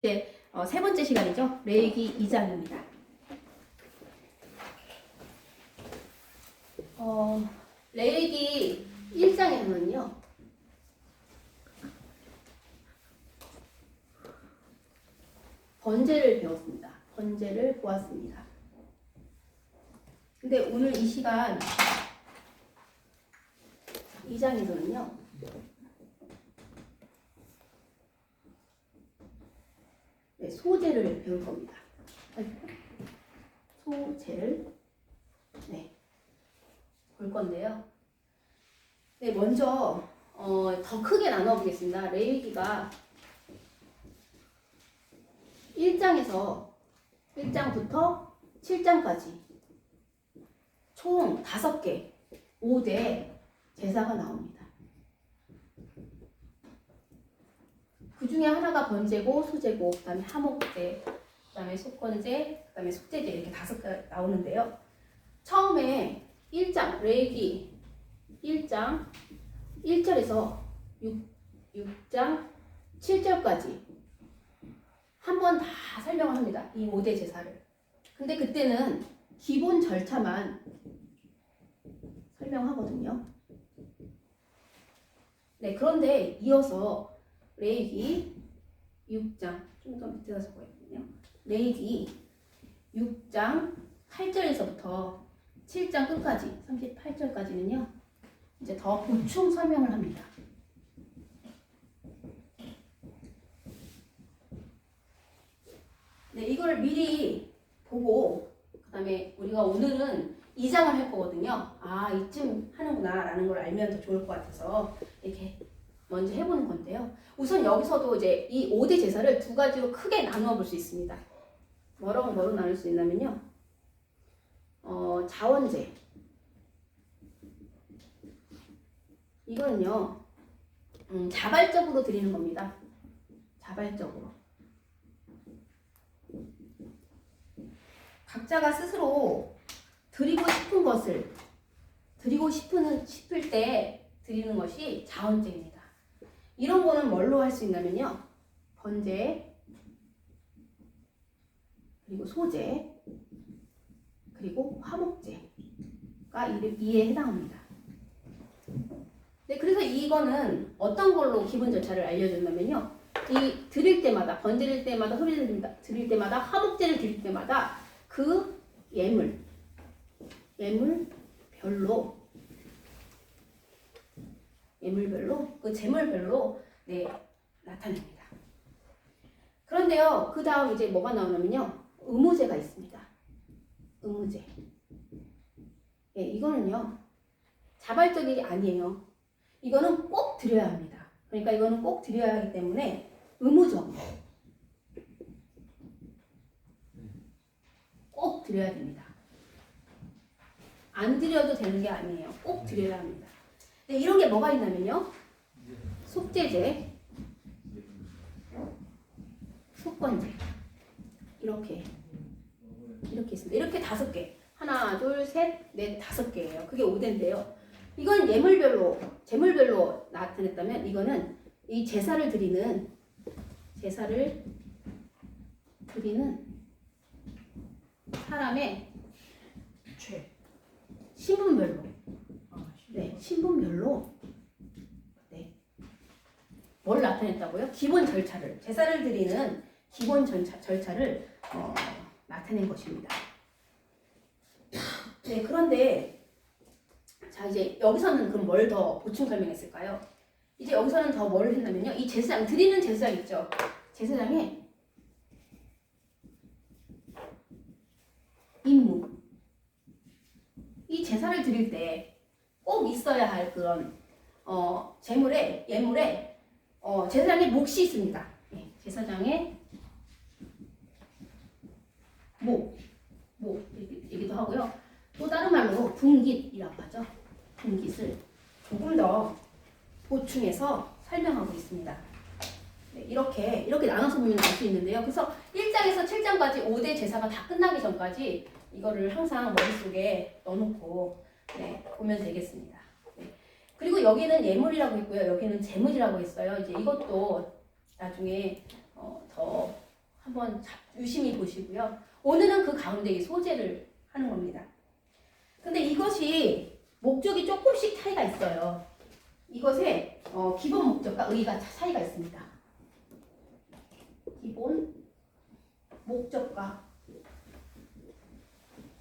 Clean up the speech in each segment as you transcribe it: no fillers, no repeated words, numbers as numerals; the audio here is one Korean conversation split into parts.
이제 세 번째 시간이죠. 레위기 2장입니다. 레위기 1장에는요. 번제를 배웠습니다. 번제를 보았습니다. 근데 오늘 이 시간 2장에서는요. 네, 소제를 배울 겁니다. 소제를 볼 건데요. 네, 먼저 더 크게 나눠 보겠습니다. 레위기가 1장부터 7장까지 총 5개, 5대 제사가 나옵니다. 그 중에 하나가 번제고 소제고, 그 다음에 하목제, 그 다음에 속건제, 그 다음에 속제제, 이렇게 5개 나오는데요. 처음에 1장, 레위기 1장 1절에서 6장 7절까지 한 번 다 설명을 합니다. 이 5대 제사를. 근데 그때는 기본 절차만 설명하거든요. 네, 그런데 이어서 레위기 6장, 좀 더 밑에다 적어야겠네요. 레위기 6장 8절에서부터 7장 끝까지 38절까지는요. 이제 더 보충 설명을 합니다. 네, 이걸 미리 보고 그 다음에 우리가 오늘은 2장을 할 거거든요. 아, 이쯤 하는구나 라는 걸 알면 더 좋을 것 같아서 이렇게 먼저 해보는 건데요. 우선 여기서도 이제 이 5대 제사를 두 가지로 크게 나누어 볼 수 있습니다. 뭐로 나눌 수 있냐면요. 자원제. 이거는요, 자발적으로 드리는 겁니다. 자발적으로. 각자가 스스로 드리고 싶은 것을 싶을 때 드리는 것이 자원제입니다. 이런 거는 뭘로 할 수 있냐면요. 번제, 그리고 소제, 그리고 화목제가 이에 해당합니다. 네, 그래서 이거는 어떤 걸로 기본 절차를 알려줬냐면요. 이 드릴 때마다, 번제 드릴 때마다, 소제 드릴 때마다, 화목제를 드릴 때마다 그 예물별로, 그 제물별로 나타냅니다. 그런데요, 그 다음 이제 뭐가 나오냐면요. 의무제가 있습니다. 의무제. 예, 이거는요, 자발적이 아니에요. 이거는 꼭 드려야 합니다. 그러니까 이거는 꼭 드려야 하기 때문에 의무적. 꼭 드려야 됩니다. 안 드려도 되는 게 아니에요. 꼭 드려야 합니다. 네, 이런 게 뭐가 있냐면요. 속제제, 속건제. 이렇게 있습니다. 이렇게 5개. 하나, 둘, 셋, 넷, 5개예요. 그게 5대인데요. 이건 제물별로 나타냈다면 이거는 이 제사를 드리는 사람의 신분별로, 신분별로 뭘 나타냈다고요? 기본 절차를, 제사를 드리는 기본 절차를 나타낸 것입니다. 네, 그런데 자, 이제 여기서는 그럼 뭘 더 보충 설명했을까요? 이제 여기서는 더 뭘 했냐면요. 이 제사장, 드리는 제사장 있죠. 제사장의 임무. 이 제사를 드릴 때 꼭 있어야 할 그런 예물에 제사장의 몫이 있습니다. 네, 제사장의 얘기도 하고요. 또 다른 말로 분깃이라고 하죠. 분깃을 조금 더 보충해서 설명하고 있습니다. 네, 이렇게 나눠서 보면 알 수 있는데요. 그래서 1장에서 7장까지 5대 제사가 다 끝나기 전까지 이거를 항상 머릿속에 넣어놓고 보면 되겠습니다. 네. 그리고 여기는 예물이라고 했고요. 여기는 제물이라고 했어요. 이제 이것도 나중에 더 한번 유심히 보시고요. 오늘은 그 가운데 이 소재를 하는 겁니다. 근데 이것이 목적이 조금씩 차이가 있어요. 이것의 기본 목적과 의의가 차이가 있습니다. 기본 목적과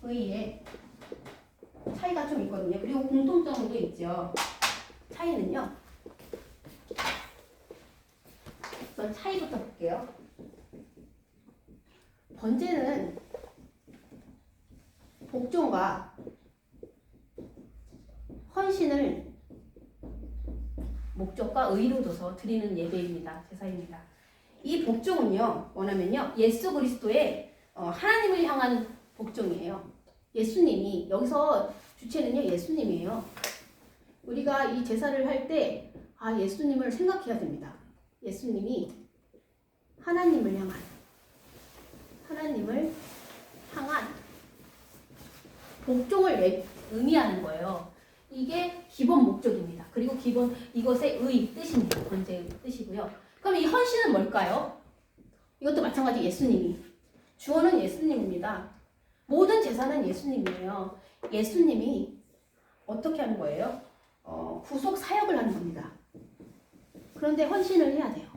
의의의 차이가 좀 있거든요. 그리고 공통점도 있죠. 차이는요. 우선 차이부터 볼게요. 번제는 복종과 헌신을 목적과 의의로 둬서 드리는 예배입니다. 제사입니다. 이 복종은요, 뭐냐면요, 예수 그리스도의 하나님을 향한 복종이에요. 예수님이, 여기서 주체는요, 예수님이에요. 우리가 이 제사를 할 때, 예수님을 생각해야 됩니다. 예수님이 하나님을 향한 복종을 의미하는 거예요. 이게 기본 목적입니다. 그리고 이것의 뜻입니다. 번제의 뜻이고요. 그럼 이 헌신은 뭘까요? 이것도 마찬가지 예수님이. 주어는 예수님입니다. 모든 제사는 예수님이에요. 예수님이 어떻게 하는 거예요? 구속 사역을 하는 겁니다. 그런데 헌신을 해야 돼요.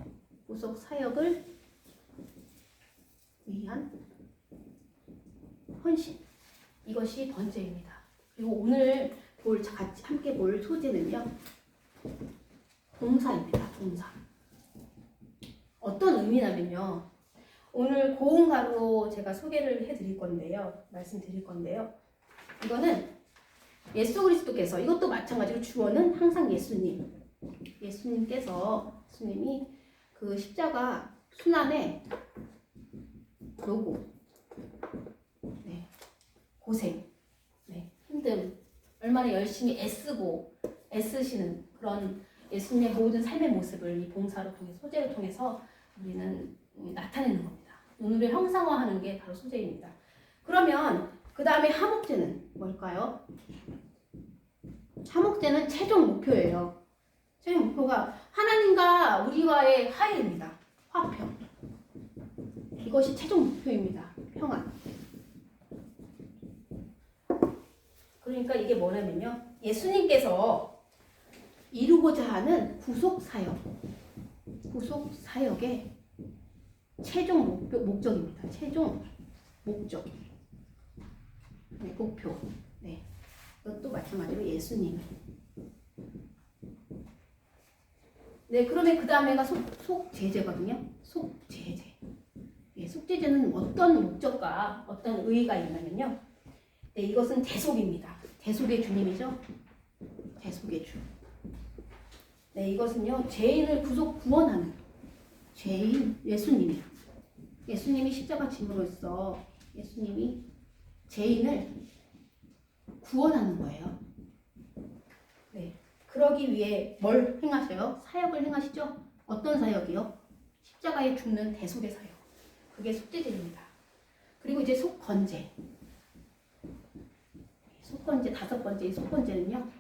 구속 사역을 위한 헌신. 이것이 번제입니다. 그리고 오늘 같이 함께 볼 소재는요, 봉사입니다. 봉사. 어떤 의미냐면요, 오늘 고운가루 제가 소개를 해드릴 건데요, 말씀드릴 건데요, 이거는 예수 그리스도께서, 이것도 마찬가지로 주어는 항상 예수님이 그 십자가 순환의 노고, 고생, 힘듦, 얼마나 열심히 애쓰시는 그런 예수님의 모든 삶의 모습을 이 봉사로 통해, 소재를 통해서 우리는 나타내는 겁니다. 오늘을 형상화하는 게 바로 소재입니다. 그러면 그 다음에 하목제는 뭘까요? 하목제는 최종 목표예요. 최종 목표가 하나님과 우리와의 화해입니다. 화평. 이것이 최종 목표입니다. 평안. 그러니까 이게 뭐냐면요, 예수님께서 이루고자 하는 구속 사역의 최종 목적입니다. 최종 목적. 목표. 이것도 마찬가지로 예수님. 그러면 그 다음에가 속제제거든요. 속제제. 속제제는 어떤 목적과 어떤 의의가 있냐면요, 이것은 대속입니다. 대속의 주님이죠. 대속의 주. 이것은요, 죄인을 구원하는 죄인 예수님이에요. 예수님이 십자가 짐으로써 예수님이 죄인을 구원하는 거예요. 그러기 위해 뭘 행하셔요? 사역을 행하시죠? 어떤 사역이요? 십자가에 죽는 대속의 사역. 그게 속죄제입니다. 그리고 이제 속건제. 속건제, 5번째 속건제는요,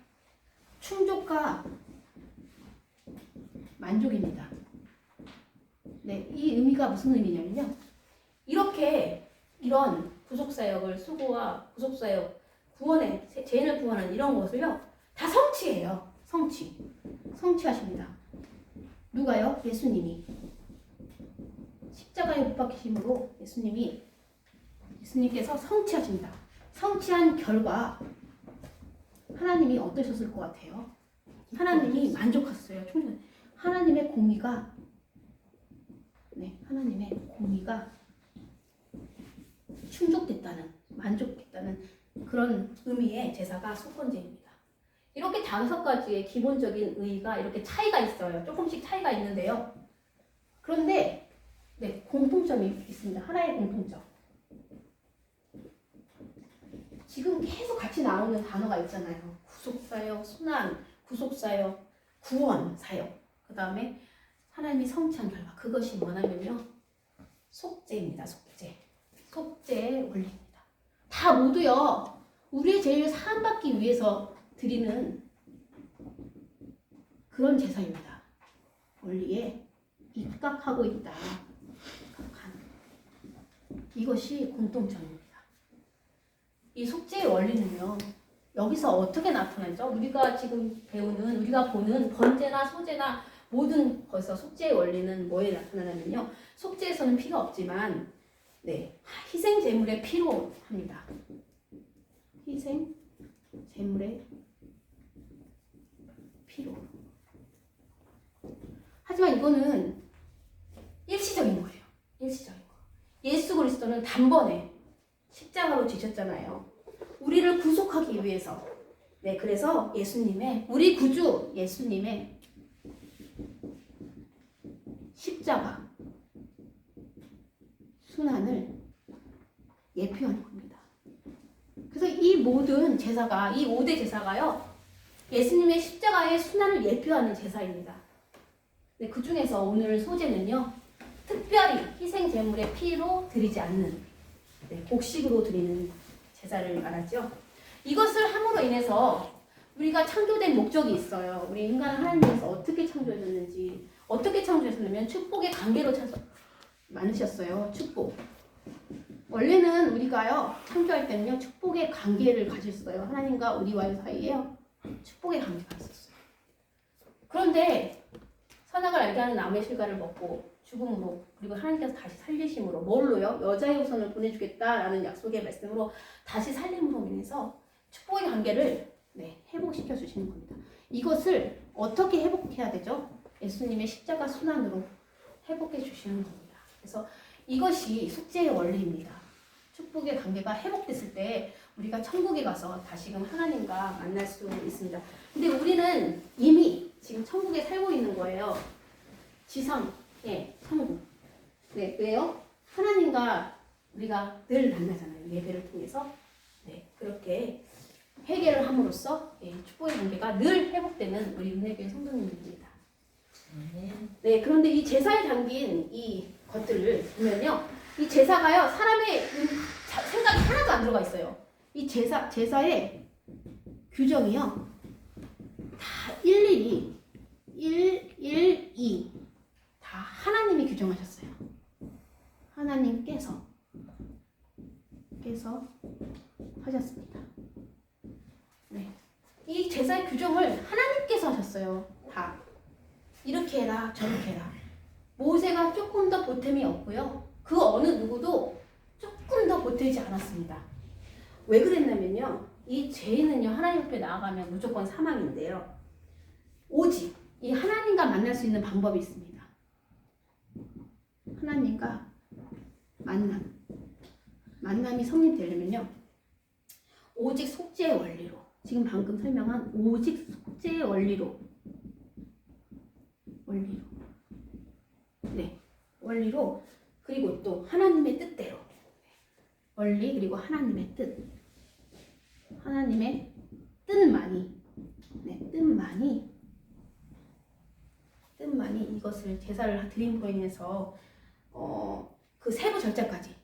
충족과 만족입니다. 이 의미가 무슨 의미냐면요, 이런 구속사역을, 수고와 구속사역, 죄인을 구원하는 이런 것을요, 다 성취해요. 성취하십니다. 누가요? 예수님이. 십자가에 못 박히심으로 예수님께서 성취하십니다. 성취한 결과 하나님이 어떠셨을 것 같아요? 하나님이 만족하셨어요. 하나님의 공의가 충족됐다는, 만족했다는 그런 의미의 제사가 속건제입니다. 이렇게 5가지의 기본적인 의의가 이렇게 차이가 있어요. 조금씩 차이가 있는데요. 그런데 공통점이 있습니다. 하나의 공통점. 지금 계속 같이 나오는 단어가 있잖아요. 구속사역, 순환, 구속사역, 구원사역. 그 다음에 하나님이 성취한 결과. 그것이 뭐냐면요, 속죄입니다. 속죄의 원리입니다. 다 모두요, 우리의 죄를 사함받기 위해서 드리는 그런 제사입니다. 원리에 입각하고 있다. 이것이 공통점입니다. 이 속죄의 원리는요. 여기서 어떻게 나타나죠? 우리가 지금 배우는, 우리가 보는 번제나 소제나 모든 것에서 속죄의 원리는 뭐에 나타나냐면요. 속죄에서는 피가 없지만 네, 희생 제물의 피로 합니다. 희생 제물의 피로. 하지만 이거는 일시적인 거예요. 일시적인 거. 예수 그리스도는 단번에 십자가로 지셨잖아요. 우리를 구속하기 위해서. 네, 그래서 예수님의, 우리 구주 예수님의 십자가 순환을 예표하는 겁니다. 그래서 이 모든 제사가, 이 5대 제사가요, 예수님의 십자가의 순환을 예표하는 제사입니다. 네, 그 중에서 오늘 소제는요, 특별히 희생 제물의 피로 드리지 않는, 네, 곡식으로 드리는 제사를 말하죠. 이것을 함으로 인해서 우리가 창조된 목적이 있어요. 우리 인간은 하나님께서 어떻게 창조해줬는지, 어떻게 창조했었냐면 축복의 관계로 만드셨어요. 축복. 원래는 우리가요, 창조할 때는요, 축복의 관계를 가졌어요. 하나님과 우리와의 사이에요. 축복의 관계가 있었어요. 그런데 선악을 알게 하는 나무의 실과를 먹고 죽음으로, 그리고 하나님께서 다시 살리심으로, 뭘로요? 여자의 후손을 보내주겠다라는 약속의 말씀으로 다시 살림으로 인해서 축복의 관계를 네, 회복시켜 주시는 겁니다. 이것을 어떻게 회복해야 되죠? 예수님의 십자가 순환으로 회복해 주시는 겁니다. 그래서 이것이 속죄의 원리입니다. 축복의 관계가 회복됐을 때 우리가 천국에 가서 다시금 하나님과 만날 수 있습니다. 근데 우리는 이미 지금 천국에 살고 있는 거예요. 지상의 천국. 네, 왜요? 하나님과 우리가 늘 만나잖아요. 예배를 통해서. 네, 그렇게 회개를 함으로써 축복의 관계가 늘 회복되는 우리 은혜교회 성도님들입니다. 네, 그런데 이 제사에 담긴 이 것들을 보면요, 이 제사가요, 사람의 생각이 하나도 안 들어가 있어요. 이 제사의 규정이요, 다 일일이 112 다 하나님이 규정하셨어요. 하나님께서 하셨습니다. 네, 이 제사의 규정을 하나님께서 하셨어요. 다 이렇게 해라, 저렇게 해라. 모세가 조금 더 보탬이 없고요. 그 어느 누구도 조금 더 보태지 않았습니다. 왜 그랬냐면요, 이 죄인은요, 하나님 앞에 나아가면 무조건 사망인데요. 오직 이 하나님과 만날 수 있는 방법이 있습니다. 하나님과 만남이 성립되려면요, 오직 속죄의 원리로, 지금 방금 설명한 오직 속죄의 원리로, 네, 원리로, 그리고 또 하나님의 뜻대로, 원리 그리고 하나님의 뜻만이, 네, 뜻만이 이것을 제사를 드림으로 인해서 그 세부 절차까지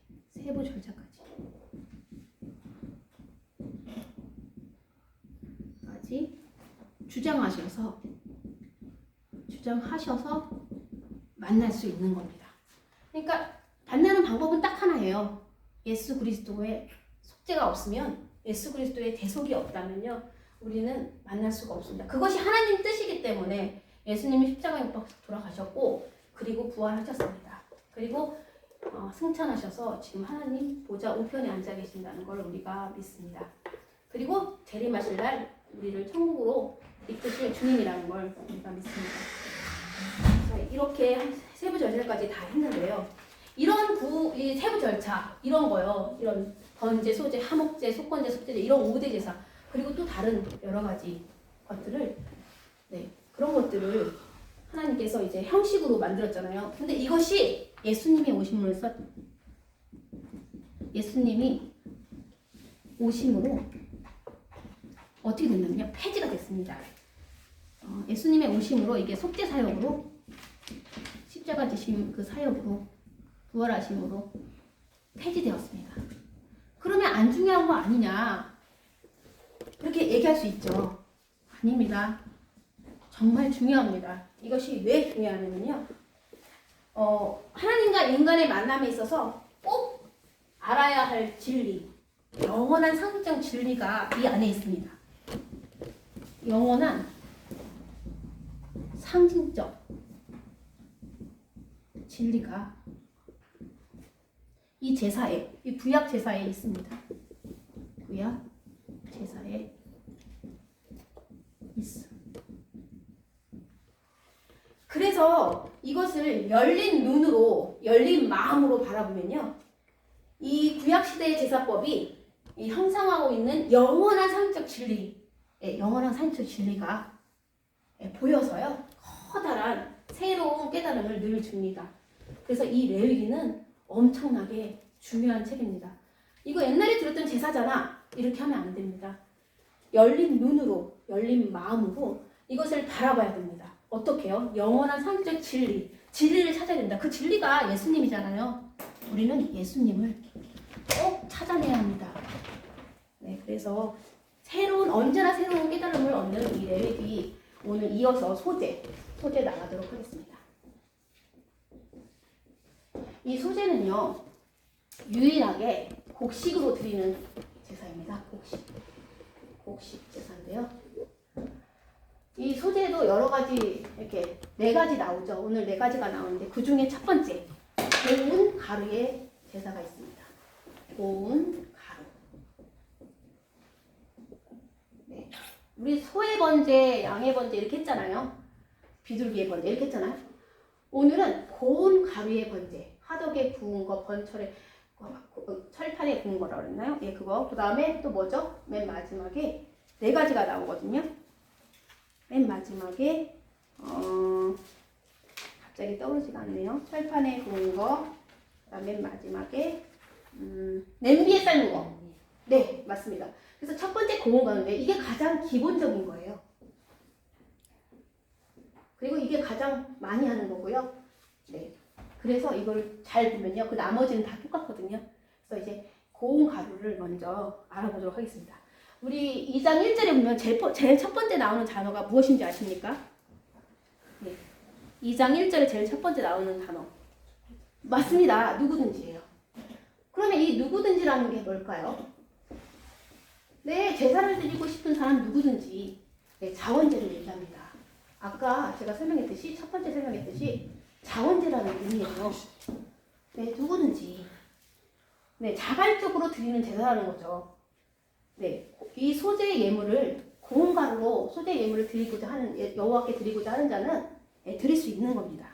주장하셔서 만날 수 있는 겁니다. 그러니까 만나는 방법은 딱 하나예요. 예수 그리스도의 속죄가 없으면, 예수 그리스도의 대속이 없다면요, 우리는 만날 수가 없습니다. 그것이 하나님 뜻이기 때문에 예수님이 십자가에 못 박혀 돌아가셨고, 그리고 부활하셨습니다. 그리고 승천하셔서 지금 하나님 보좌 우편에 앉아 계신다는 걸 우리가 믿습니다. 그리고 재림하실 날 우리를 천국으로 이끄실 주님이라는 걸 우리가 믿습니다. 이렇게 세부 절차까지 다 했는데요. 이 세부 절차, 이런 거요, 이런 번제, 소제, 하목제, 속건제, 속제제, 이런 5대 제사, 그리고 또 다른 여러 가지 것들을, 네, 그런 것들을 하나님께서 이제 형식으로 만들었잖아요. 근데 이것이 예수님이 오심으로 어떻게 됐냐면요, 폐지가 됐습니다. 예수님의 오심으로 이게 속죄 사역으로, 십자가 지심 그 사역으로, 부활하심으로 폐지되었습니다. 그러면 안 중요한 거 아니냐, 그렇게 얘기할 수 있죠. 아닙니다. 정말 중요합니다. 이것이 왜 중요하냐면요, 하나님과 인간의 만남에 있어서 꼭 알아야 할 진리, 영원한 상식적 진리가 이 안에 있습니다. 영원한 상징적 진리가 이 제사에, 이 구약 제사에 있습니다. 구약 제사에 있어. 그래서 이것을 열린 눈으로, 열린 마음으로 바라보면요, 이 구약 시대의 제사법이 이 형성하고 있는 영원한 상징적 진리, 영원한 상징적 진리가 보여서요, 커다란 새로운 깨달음을 늘 줍니다. 그래서 이 레위기는 엄청나게 중요한 책입니다. 이거 옛날에 들었던 제사잖아, 이렇게 하면 안 됩니다. 열린 눈으로, 열린 마음으로 이것을 바라봐야 됩니다. 어떻게요? 영원한 상징적 진리, 진리를 찾아야 된다. 그 진리가 예수님이잖아요. 우리는 예수님을 꼭 찾아내야 합니다. 네, 그래서 언제나 새로운 깨달음을 얻는 이 레위기, 오늘 이어서 소제 나가도록 하겠습니다. 이 소제는요, 유일하게 곡식으로 드리는 제사입니다. 곡식 제사인데요. 이 소제도 여러 가지, 이렇게 4가지 나오죠. 오늘 4가지가 나오는데 그 중에 첫 번째, 고운 가루의 제사가 있습니다. 고운 가루. 네. 우리 소의 번제, 양의 번제 이렇게 했잖아요. 비둘기의 번제 이렇게 했잖아요. 오늘은 고운 가루의 번제, 화덕에 구운 거, 철판에 구운 거라고 그랬나요? 예, 그거. 그 다음에 또 뭐죠? 맨 마지막에 4가지가 나오거든요. 맨 마지막에 갑자기 떠오르지가 않네요. 철판에 구운 거, 그다음에 맨 마지막에 냄비에 삶은 거. 네, 맞습니다. 그래서 첫 번째 고운 거는데 이게 가장 기본적인 거예요. 그리고 이게 가장 많이 하는 거고요. 네. 그래서 이걸 잘 보면요, 그 나머지는 다 똑같거든요. 그래서 이제 고운 가루를 먼저 알아보도록 하겠습니다. 우리 2장 1절에 보면 제일 첫 번째 나오는 단어가 무엇인지 아십니까? 네. 2장 1절에 제일 첫 번째 나오는 단어. 맞습니다. 누구든지예요. 그러면 이 누구든지라는 게 뭘까요? 네, 제사를 드리고 싶은 사람 누구든지, 네, 자원제를 얘기합니다. 아까 제가 설명했듯이, 첫 번째 설명했듯이 자원제라는 의미예요. 네, 누구든지. 네, 자발적으로 드리는 제사라는 거죠. 네, 이 소재 예물을 고운 가루로 소재 예물을 드리고자 하는, 여호와께 드리고자 하는 자는 드릴 수 있는 겁니다.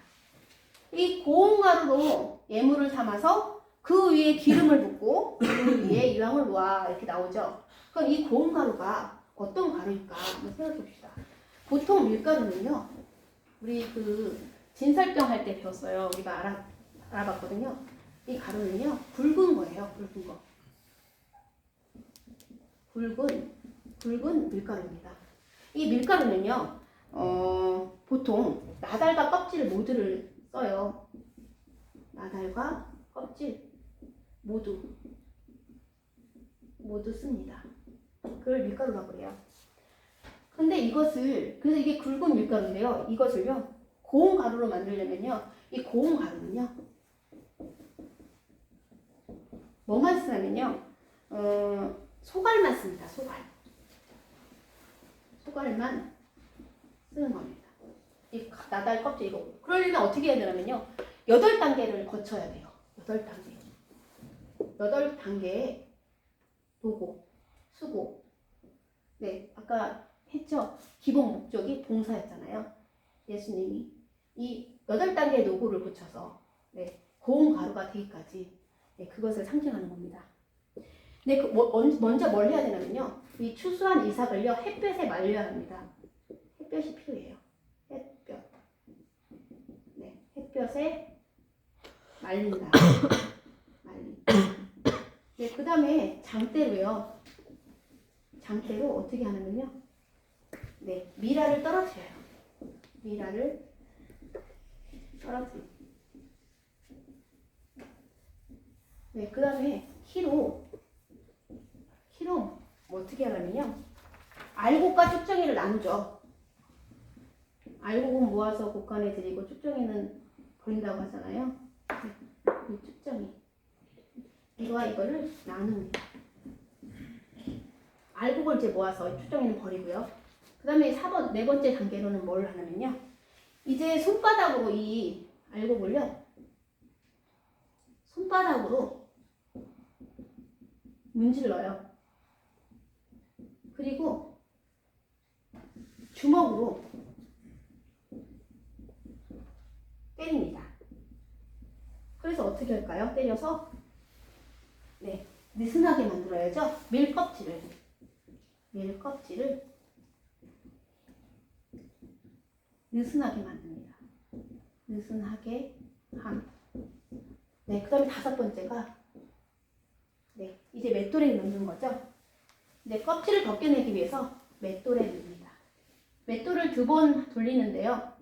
이 고운 가루로 예물을 담아서 그 위에 기름을 붓고 그 위에 이왕을 놓아 이렇게 나오죠. 그럼 이 고운 가루가 어떤 가루일까 한번 생각해 봅시다. 보통 밀가루는요, 우리 그 진설병 할 때 배웠어요. 우리가 알아봤거든요. 이 가루는요, 굵은 거예요. 굵은 거. 굵은 밀가루입니다. 이 밀가루는요, 보통 나달과 껍질 모두를 써요. 나달과 껍질 모두 씁니다. 그걸 밀가루라고 해요. 근데 그래서 이게 굵은 밀가루인데요. 이것을요, 고운 가루로 만들려면요, 이 고운 가루는요, 뭐만 쓰냐면요, 소갈만 씁니다. 소갈만 쓰는 겁니다. 이 나달 껍질 이거. 그러려면 어떻게 해야 되냐면요, 8단계를 거쳐야 돼요. 8단계의 도고, 수고. 네, 아까 했죠. 기본 목적이 봉사였잖아요. 예수님이 이 8단계의 노고를 거쳐서, 네, 고운 가루가 되기까지, 네, 그것을 상징하는 겁니다. 네, 먼저 뭘 해야 되냐면요, 이 추수한 이삭을요, 햇볕에 말려야 합니다. 햇볕이 필요해요. 네, 햇볕에 말린다. 네, 그 다음에 장대로요. 장대로 어떻게 하냐면요, 네, 미라를 떨어뜨려요. 네, 그 다음에 키로 뭐 어떻게 하냐면요, 알곡과 쭉정이를 나누죠. 알곡은 모아서 곡간에 드리고 쭉정이는 버린다고 하잖아요. 이 쭉정이. 이거와 이거를 나눕니다. 알곡을 이제 모아서 추정이는 버리고요. 그 다음에 4번, 네 번째 단계로는 뭘 하냐면요. 이제 손바닥으로 이 알곡을요. 손바닥으로 문질러요. 그리고 주먹으로 때립니다. 그래서 어떻게 할까요? 때려서 네, 느슨하게 만들어야죠. 밀껍질을 느슨하게 만듭니다. 느슨하게 함. 네, 그 다음에 5번째가 네, 이제 맷돌에 넣는 거죠. 네, 껍질을 벗겨내기 위해서 맷돌에 넣습니다. 맷돌을 2번 돌리는데요.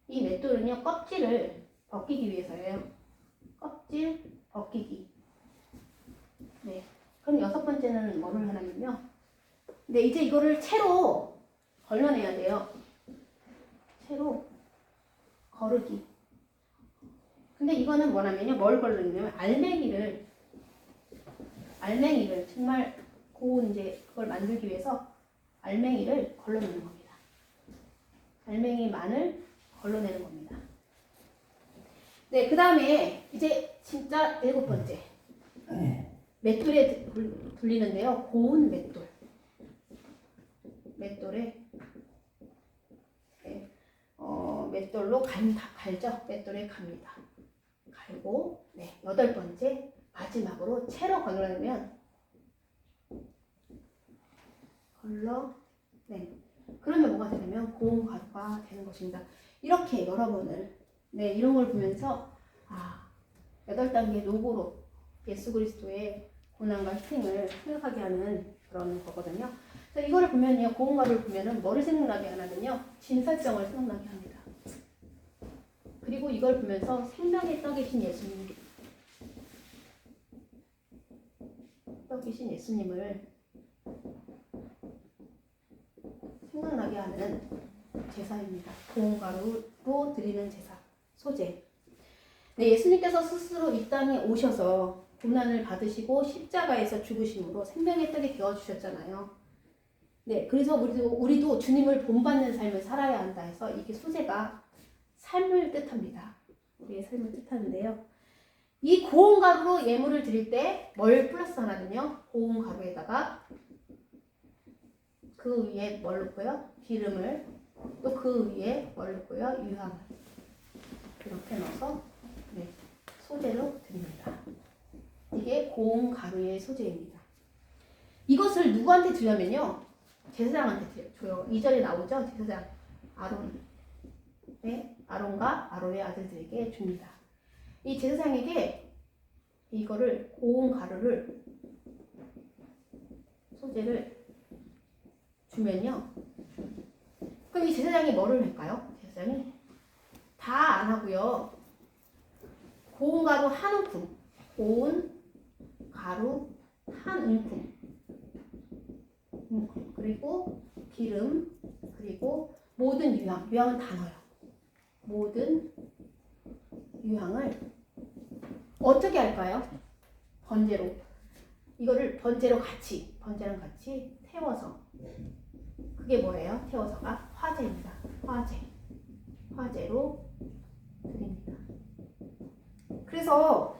이 맷돌은요, 껍질을 벗기기 위해서예요. 껍질 벗기기. 네, 그럼 6번째는 뭐를 하냐면요. 네, 이제 이거를 채로 걸러내야 돼요. 채로 거르기. 근데 이거는 뭐냐면요, 뭘 걸르냐면 알맹이를 정말 고운 이제 그걸 만들기 위해서 알맹이를 걸러내는 겁니다. 알맹이만을 걸러내는 겁니다. 네, 그 다음에 이제 진짜 7번째. 맷돌에 돌리는데요. 고운 맷돌. 맷돌에 네, 맷돌로 갈죠. 맷돌에 갑니다. 갈고 네, 8번째 마지막으로 채로 걸러내면 네, 그러면 뭐가 되냐면 고운 가루가 되는 것입니다. 이렇게 여러분을 네, 이런 걸 보면서 8단계 노고로 예수 그리스도의 고난과 희생을 생각하게 하는 그런 거거든요. 그래서 이거를 보면요, 고운 가루를 보면은 뭐를 생각나게 하냐면요, 진설병을 생각나게 합니다. 그리고 이걸 보면서 생명의 떡이신 예수님을 생각나게 하는 제사입니다. 고운 가루로 드리는 제사, 소제. 네, 예수님께서 스스로 이 땅에 오셔서 고난을 받으시고 십자가에서 죽으심으로 생명의 떡이 되어주셨잖아요. 네, 그래서 우리도 주님을 본받는 삶을 살아야 한다 해서 이게 소제가 삶을 뜻합니다. 우리의 삶을 뜻하는데요. 이 고운 가루로 예물을 드릴 때 뭘 플러스 하냐면요. 고운 가루에다가 그 위에 뭘 넣고요? 기름을, 또 그 위에 뭘 넣고요? 유향을 이렇게 넣어서 네, 소제로 드립니다. 이게 고운 가루의 소제입니다. 이것을 누구한테 드려면요? 제사장한테 줘요. 2절에 나오죠? 제사장 아론. 네, 아론과 아론의 아들들에게 줍니다. 이 제사장에게 이거를 고운 가루를 소제를 주면요. 그럼 이 제사장이 뭐를 할까요? 제사장이 다 안 하고요. 고운 가루 한 움큼, 고운 가루 한 움큼, 그리고 기름, 그리고 모든 유향은 다 넣어요. 모든 유향을 어떻게 할까요? 번제로. 이거를 번제랑 같이 태워서. 그게 뭐예요? 태워서가 화제입니다. 화제로 드립니다. 그래서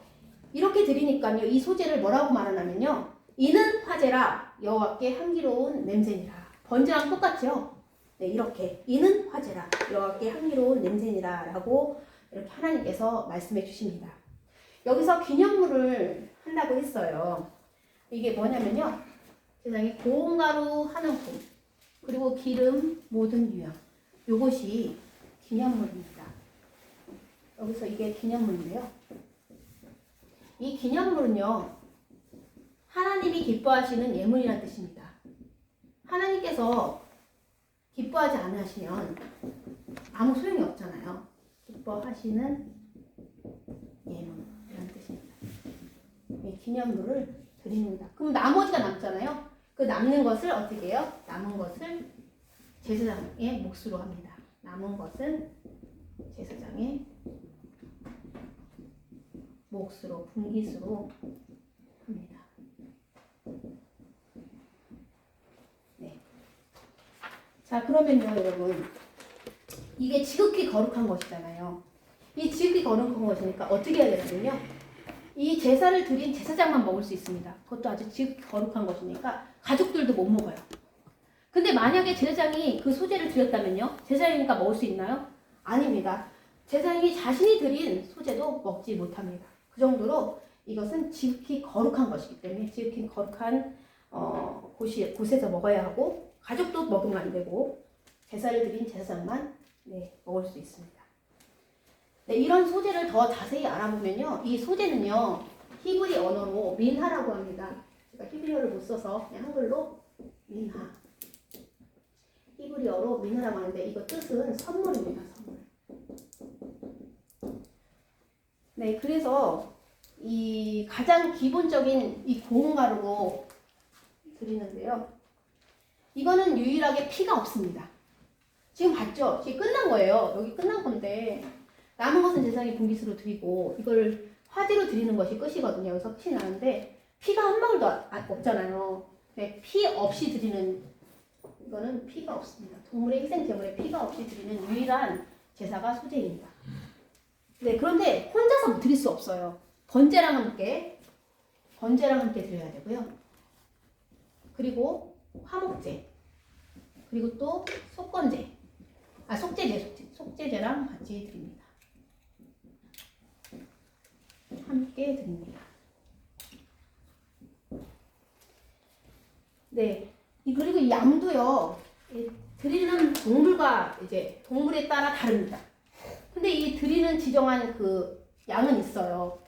이렇게 드리니까요. 이 소제를 뭐라고 말하냐면요. 이는 화제라 여호와께 향기로운 냄새니라. 번제랑 똑같죠? 네, 이렇게 이는 화제라 여호와께 향기로운 냄새니라 라고 이렇게 하나님께서 말씀해 주십니다. 여기서 기념물을 한다고 했어요. 이게 뭐냐면요. 세상에 고운 가루 한 움큼, 그리고 기름 모든 유향. 요것이 기념물입니다. 여기서 이게 기념물인데요. 이 기념물은요. 하나님이 기뻐하시는 예물이라는 뜻입니다. 하나님께서 기뻐하지 않으시면 아무 소용이 없잖아요. 기뻐하시는 예물이라는 뜻입니다. 이 기념물을 드립니다. 그럼 나머지가 남잖아요. 그 남는 것을 어떻게 해요? 남은 것을 제사장의 몫으로 합니다. 남은 것은 제사장의 몫으로, 분깃으로 합니다. 자, 그러면요, 여러분. 이게 지극히 거룩한 것이잖아요. 이 지극히 거룩한 것이니까 어떻게 해야 되냐면요. 이 제사를 드린 제사장만 먹을 수 있습니다. 그것도 아주 지극히 거룩한 것이니까 가족들도 못 먹어요. 근데 만약에 제사장이 그 소제를 드렸다면요. 제사장이니까 먹을 수 있나요? 아닙니다. 제사장이 자신이 드린 소제도 먹지 못합니다. 그 정도로 이것은 지극히 거룩한 것이기 때문에 지극히 거룩한 곳에서 먹어야 하고 가족도 먹으면 안 되고 제사를 드린 제사장만 먹을 수 있습니다. 네, 이런 소제를 더 자세히 알아보면요. 이 소제는요. 히브리 언어로 민하라고 합니다. 제가 히브리어를 못 써서 그냥 한글로 민하. 히브리어로 민하라고 하는데 이거 뜻은 선물입니다. 선물. 네, 그래서 이 가장 기본적인 이 고운 가루로 드리는데요. 이거는 유일하게 피가 없습니다. 지금 봤죠? 지금 끝난 거예요. 여기 끝난 건데 남은 것은 제사장이 분깃으로 드리고 이걸 화제로 드리는 것이 끝이거든요. 여기서 끝이 나는데 피가 한 방울도 없잖아요. 네, 피 없이 드리는 이거는 피가 없습니다. 동물의 희생 제물에 피가 없이 드리는 유일한 제사가 소제입니다. 네, 그런데 혼자서 드릴 수 없어요. 번제랑 함께 드려야 되고요. 그리고 화목제, 그리고 또 속죄제랑 같이 드립니다. 함께 드립니다. 네, 그리고 이 양도요. 드리는 동물과 이제 동물에 따라 다릅니다. 근데 이 드리는 지정한 그 양은 있어요.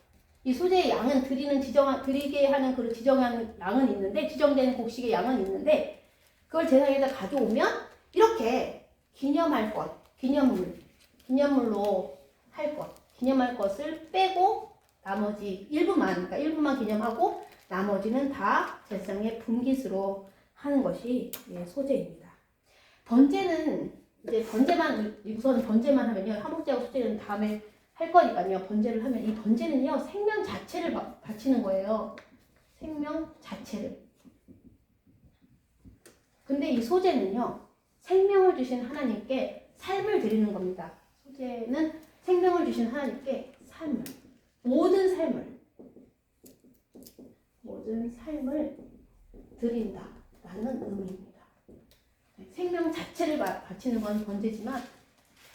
이 소제의 양은 드리게 하는 그 지정한 양은 있는데, 지정된 곡식의 양은 있는데, 그걸 제사장에다 가져오면 이렇게 기념할 것을 빼고 나머지 일부만 기념하고 나머지는 다 제사장의 분깃으로 하는 것이 소제입니다. 번제는 이제 우선 번제만 하면요. 화목제하고 소제는 다음에 할 거니까요. 번제를 하면 이 번제는요. 생명 자체를 바치는 거예요. 생명 자체를. 근데 이 소제는요. 생명을 주신 하나님께 삶을 드리는 겁니다. 소제는 생명을 주신 하나님께 모든 삶을 드린다라는 의미입니다. 생명 자체를 바치는 건 번제지만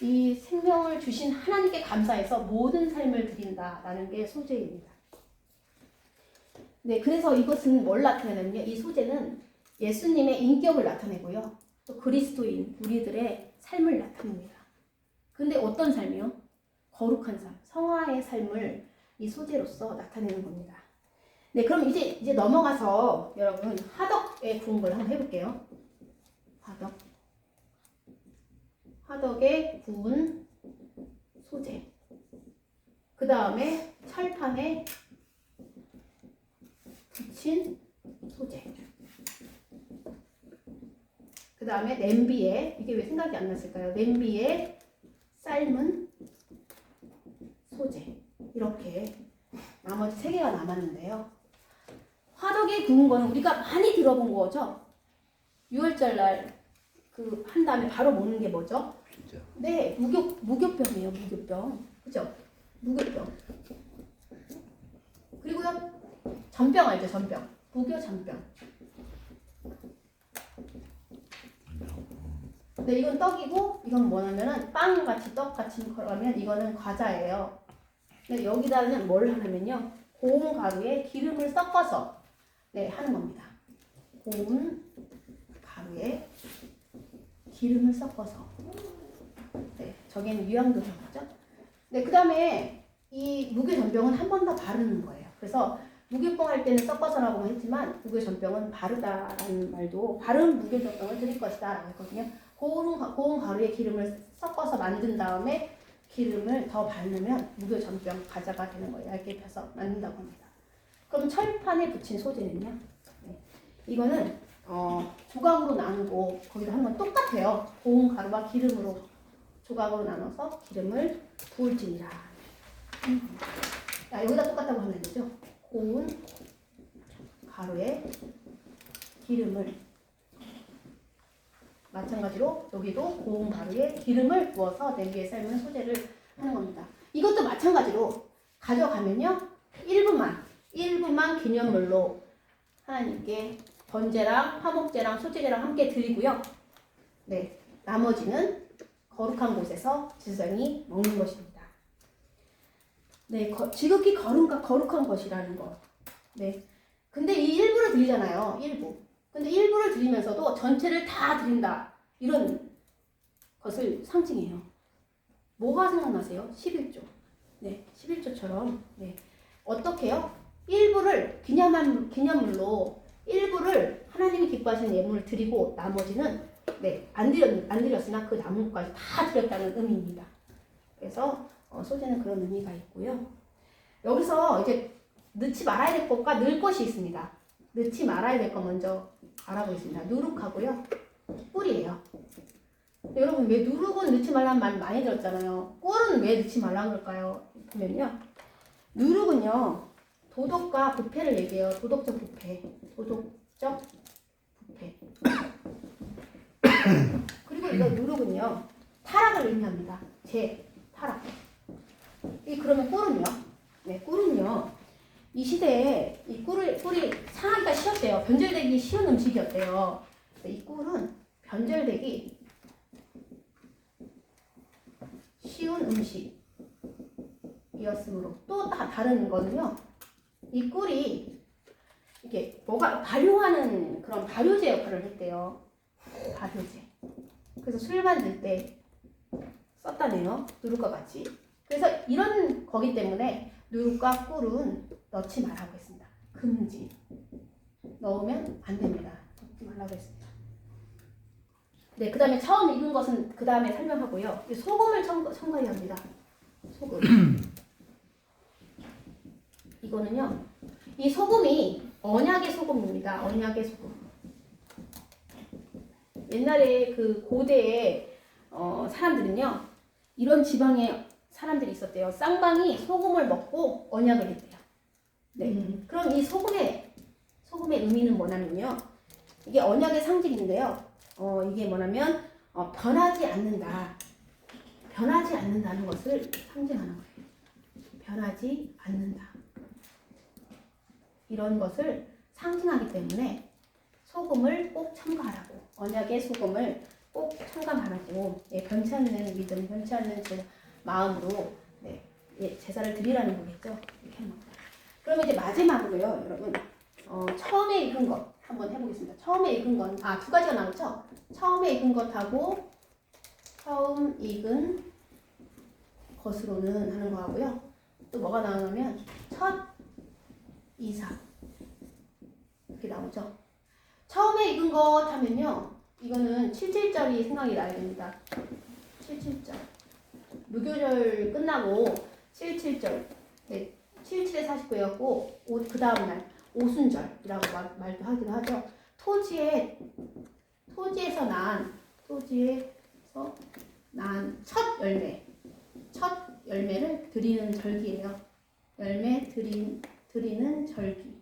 이 생명을 주신 하나님께 감사해서 모든 삶을 드린다라는 게 소제입니다. 네, 그래서 이것은 뭘 나타내냐면요. 이 소제는 예수님의 인격을 나타내고요. 또 그리스도인 우리들의 삶을 나타냅니다. 근데 어떤 삶이요? 거룩한 삶, 성화의 삶을 이 소제로서 나타내는 겁니다. 네, 그럼 이제 넘어가서 여러분 화덕에 구운 걸 한번 해볼게요. 화덕에 구운 소제. 그 다음에 철판에 붙인 소제. 그 다음에 냄비에, 이게 왜 생각이 안 났을까요? 냄비에 삶은 소제. 이렇게 나머지 3개가 남았는데요. 화덕에 구운 거는 우리가 많이 들어본 거죠. 6월절날 한 다음에 바로 먹는 게 뭐죠? 진짜? 네, 무교병이에요. 무교병. 그죠? 무교병. 그리고요, 전병 알죠? 전병. 무교 전병. 네, 이건 떡이고 이건 뭐냐면은 빵같이 떡같이 그러면 이거는 과자예요. 근데 여기다는 뭘 하냐면요. 고운 가루에 기름을 섞어서 하는 겁니다. 고운 가루에 기름을 섞어서. 네, 저기는 유황도정이죠. 네, 그 다음에 이 무교전병은 한 번 더 바르는 거예요. 그래서 무교병 할 때는 섞어서라고 했지만 무교전병은 바르다라는 말도 바른 무교전병을 드릴 것이다 라고 했거든요. 고운 가루에 기름을 섞어서 만든 다음에 기름을 더 바르면 무교전병 과자가 되는 거예요. 얇게 펴서 만든다고 합니다. 그럼 철판에 붙인 소제는요. 네, 이거는 조각으로 나누고 거기다 하는 건 똑같아요. 고운 가루와 기름으로 조각으로 나눠서 기름을 부을지니라. 여기다 똑같다고 하면 되죠. 고운 가루에 기름을 마찬가지로 여기도 고운 가루에 기름을 부어서 냄비에 삶은 소재를 하는 겁니다. 이것도 마찬가지로 가져가면요 1부만 기념물로 하나님께 번제랑 화목제랑 소제제랑 함께 드리고요. 네, 나머지는 거룩한 곳에서 지성이 먹는 것입니다. 네, 지극히 거룩한 것이라는 거. 네, 근데 이 일부를 드리잖아요. 일부. 근데 일부를 드리면서도 전체를 다 드린다. 이런 것을 상징해요. 뭐가 생각나세요? 11조. 네, 11조처럼. 네. 어떻게요? 일부를 기념물로 일부를 하나님이 기뻐하시는 예물을 드리고 나머지는 네, 안 드렸으나 그 남은 것까지 다 드렸다는 의미입니다. 그래서 소재는 그런 의미가 있고요. 여기서 이제 넣지 말아야 될 것과 넣을 것이 있습니다. 넣지 말아야 될 것 먼저 알아보겠습니다. 누룩하고요. 꿀이에요. 여러분 왜 누룩은 넣지 말라는 말 많이 들었잖아요. 꿀은 왜 넣지 말라고 그럴까요? 보면요. 누룩은요. 도덕과 부패를 얘기해요. 도덕적 부패. 그리고 이거 누룩은요. 타락을 의미합니다. 타락. 그러면 꿀은요? 네, 꿀은요. 이 시대에 이 꿀이 상하기가 쉬웠대요. 변절되기 쉬운 음식이었대요. 이 꿀은 변절되기 쉬운 음식이었으므로 또 다른 거는요. 이 꿀이 이게 뭐가 발효하는 그런 발효제 역할을 했대요. 발효제. 그래서 술 만들 때 썼다네요. 누룩과 같이. 그래서 이런 거기 때문에 누룩과 꿀은 넣지 말라고 했습니다. 금지. 넣으면 안 됩니다. 넣지 말라고 했습니다. 네, 그 다음에 처음 익은 것은 그 다음에 설명하고요. 소금을 첨가해야 합니다. 소금. 이거는요. 이 소금이 언약의 소금입니다. 언약의 소금. 옛날에 그 고대의 사람들은요. 이런 지방의 사람들이 있었대요. 쌍방이 소금을 먹고 언약을 했대요. 네. 그럼 이 소금의 의미는 뭐냐면요. 이게 언약의 상징인데요. 이게 뭐냐면 변하지 않는다. 변하지 않는다는 것을 상징하는 거예요. 변하지 않는다. 이런 것을 상징하기 때문에 소금을 꼭 첨가하라고. 언약의 소금을 꼭 첨가하라고. 예, 변치 않는 믿음, 변치 않는 마음으로 네, 예, 제사를 드리라는 거겠죠. 이렇게 하는 겁니다. 그럼 이제 마지막으로요, 여러분. 처음에 익은 것 한번 해보겠습니다. 처음에 익은 건 두 가지가 나오죠. 처음에 익은 것하고 처음 익은 것으로는 하는 거하고요. 또 뭐가 나오냐면 첫 이삭 이렇게 나오죠. 처음에 익은 것 하면요. 이거는 77절이 생각이 나야 됩니다. 77절. 무교절 끝나고 77절. 네, 77에 49였고 그 다음날 오순절이라고 말도 하기도 하죠. 토지에서 난 첫 열매를 드리는 절기예요. 열매 드리는 절기.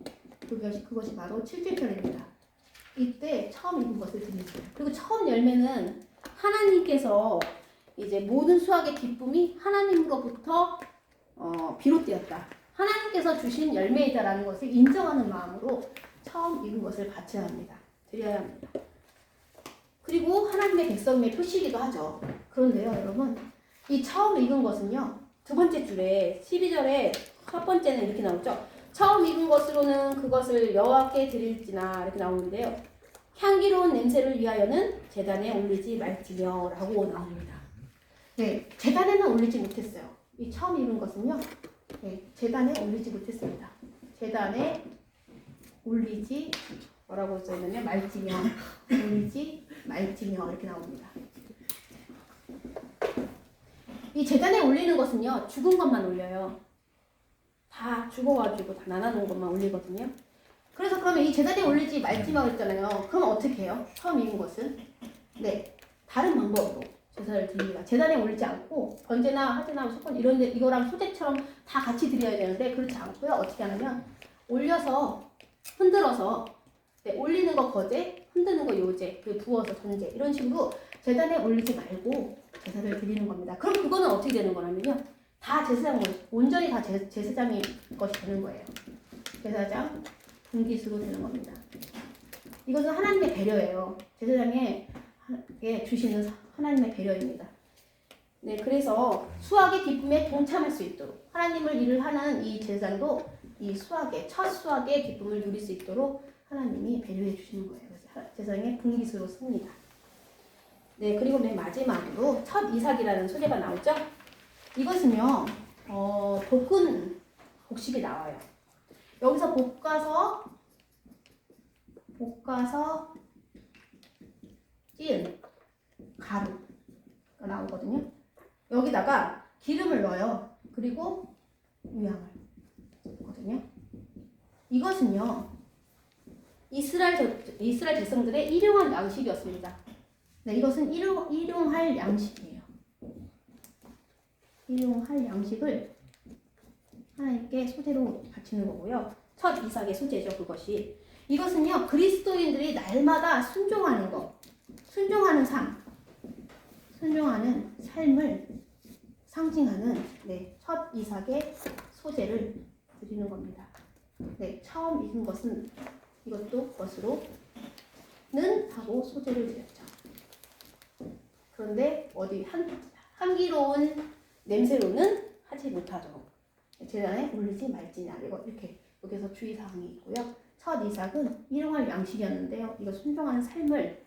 그것이 바로 77절입니다. 이때 처음 익은 것을 드리는 거예요. 그리고 처음 열매는 하나님께서 이제 모든 수확의 기쁨이 하나님으로부터 비롯되었다. 하나님께서 주신 열매이다라는 것을 인정하는 마음으로 처음 익은 것을 바쳐야 합니다. 드려야 합니다. 그리고 하나님의 백성의 표시이기도 하죠. 그런데요, 여러분, 이 처음 익은 것은요, 두 번째 줄에 12절에 첫 번째는 이렇게 나오죠. 처음 익은 것으로는 그것을 여호와께 드릴지나 이렇게 나오는데요. 향기로운 냄새를 위하여는 제단에 올리지 말지며 라고 나옵니다. 네, 제단에는 올리지 못했어요. 이 처음 익은 것은요. 네, 제단에 올리지 못했습니다. 제단에 올리지 뭐라고 써있냐면 말지며 올리지 말지며 이렇게 나옵니다. 이 제단에 올리는 것은요. 죽은 것만 올려요. 다 죽어가지고 다 나눠놓은 것만 올리거든요. 그래서 그러면 이 제단에 올리지 말지마 그랬잖아요. 그럼 어떻게 해요? 처음 익은 것은? 네, 다른 방법으로 제사를 드립니다. 제단에 올리지 않고 번제나 화제나 소권 이거랑 소제처럼 다 같이 드려야 되는데 그렇지 않고요. 어떻게 하냐면 올려서 흔들어서 네, 올리는 거 거제, 흔드는 거 요제, 그리고 부어서 전제 이런 식으로 제단에 올리지 말고 제사를 드리는 겁니다. 그럼 그거는 어떻게 되는 거냐면요. 다 제사장, 온전히 다 제사장의 것이 되는 거예요. 제사장 분깃으로 되는 겁니다. 이것은 하나님의 배려예요. 제사장에게 주시는 하나님의 배려입니다. 네, 그래서 수확의 기쁨에 동참할 수 있도록 하나님을 일을 하는 이 제사장도 이 수확의 첫 수확의 기쁨을 누릴 수 있도록 하나님이 배려해 주시는 거예요. 그래서 제사장의 분깃으로 씁니다. 네, 그리고 맨 마지막으로 첫 이삭이라는 소재가 나오죠. 이것은요, 볶은 곡식이 나와요. 여기서 볶아서 찌은 가루가 나오거든요. 여기다가 기름을 넣어요. 그리고 유향을 넣거든요. 이것은요, 이스라엘 백성들의 일용할 양식이었습니다. 네, 이것은 일용할 양식이에요. 일용할 양식을 하나님께 소재로 바치는 거고요. 첫 이삭의 소재죠, 그것이. 이것은요, 그리스도인들이 날마다 순종하는 것, 순종하는 삶을 상징하는 첫 이삭의 소재를 드리는 겁니다. 네, 처음 익은 것은 이것도 것으로는 하고 소재를 드렸죠. 그런데 어디 향기로운 냄새로는 하지 못하도록 제단에 올리지 말지냐 이렇게 여기서 주의사항이 있고요. 첫 이삭은 일용할 양식이었는데요. 이거 순종하는 삶을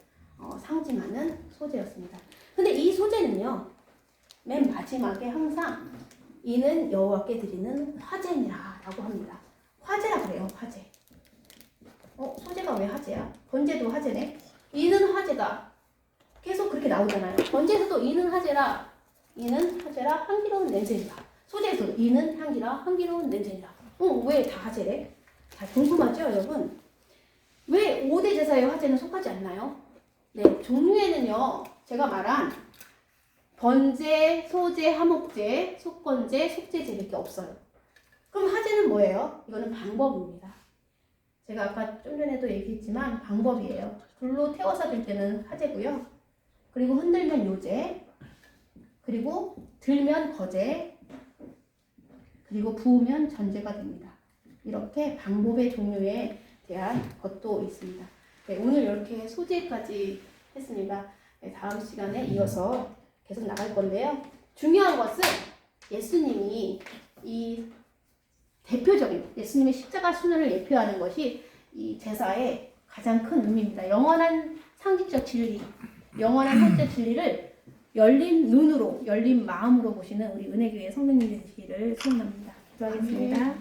상징하는 소재였습니다. 근데 이 소재는요, 맨 마지막에 항상 이는 여호와께 드리는 화제니라 라고 합니다. 화제라 그래요. 화제. 소재가 왜 화제야? 번제도 화제네. 이는 화제다. 계속 그렇게 나오잖아요. 번제에서도 이는 화제라 향기로운 냄새니라. 소재에서도 이는 향기로운 냄새니라. 왜 다 화제래? 잘 궁금하죠, 여러분? 왜 5대 제사의 화제는 속하지 않나요? 네, 종류에는요, 제가 말한 번제, 소제, 화목제, 속건제, 속제제밖에 없어요. 그럼 화제는 뭐예요? 이거는 방법입니다. 제가 아까 좀 전에도 얘기했지만 방법이에요. 불로 태워서 들 때는 화제고요. 그리고 흔들면 요제, 그리고 들면 거제, 그리고 부으면 전제가 됩니다. 이렇게 방법의 종류에 대한 것도 있습니다. 네, 오늘 이렇게 소재까지 했습니다. 네, 다음 시간에 이어서 계속 나갈 건데요. 중요한 것은 예수님이 이 대표적인 예수님의 십자가 순환을 예표하는 것이 이 제사의 가장 큰 의미입니다. 영원한 상징적 진리, 영원한 상징적 진리를 열린 눈으로, 열린 마음으로 보시는 우리 은혜교회 성도님들 되시기를 소원합니다. 기도하겠습니다.